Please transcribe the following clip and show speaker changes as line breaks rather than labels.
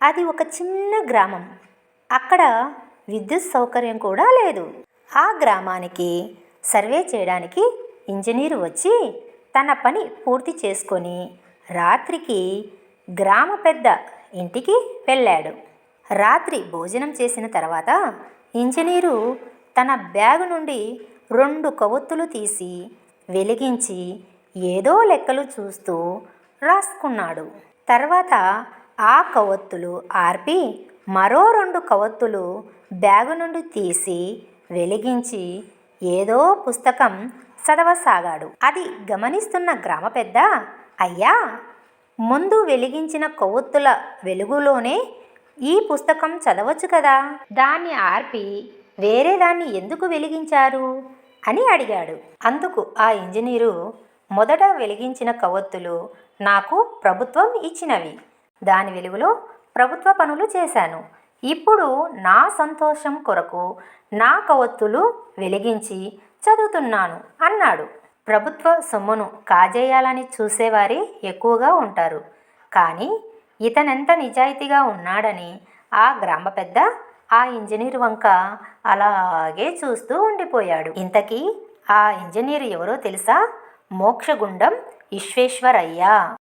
అది ఒక చిన్న గ్రామం. అక్కడ విద్యుత్ సౌకర్యం కూడా లేదు. ఆ గ్రామానికి సర్వే చేయడానికి ఇంజనీరు వచ్చి తన పని పూర్తి చేసుకొని రాత్రికి గ్రామ పెద్ద ఇంటికి వెళ్ళాడు. రాత్రి భోజనం చేసిన తర్వాత ఇంజనీరు తన బ్యాగు నుండి 2 కొవ్వొత్తులు తీసి వెలిగించి ఏదో లెక్కలు చూస్తూ రాసుకున్నాడు. తర్వాత ఆ కొవ్వొత్తులు ఆర్పి మరో 2 కొవ్వొత్తులు బ్యాగు నుండి తీసి వెలిగించి ఏదో పుస్తకం చదవసాగాడు. అది గమనిస్తున్న గ్రామ పెద్ద, అయ్యా, ముందు వెలిగించిన కొవ్వొత్తుల వెలుగులోనే ఈ పుస్తకం చదవచ్చు కదా, దాన్ని ఆర్పి వేరే దాన్ని ఎందుకు వెలిగించారు అని అడిగాడు. అందుకు ఆ ఇంజనీరు, మొదట వెలిగించిన కొవ్వొత్తులు నాకు ప్రభుత్వం ఇచ్చినవి. దాని వెలుగులో ప్రభుత్వ పనులు చేశాను. ఇప్పుడు నా సంతోషం కొరకు నా కొవ్వొత్తులు వెలిగించి చదువుతున్నాను అన్నాడు. ప్రభుత్వ సొమ్మును కాజేయాలని చూసేవారే ఎక్కువగా ఉంటారు. కానీ ఇతనెంత నిజాయితీగా ఉన్నాడని ఆ గ్రామ పెద్ద ఆ ఇంజనీరు వంక అలాగే చూస్తూ ఉండిపోయాడు. ఇంతకీ ఆ ఇంజనీరు ఎవరో తెలుసా? మోక్షగుండం విశ్వేశ్వరయ్య.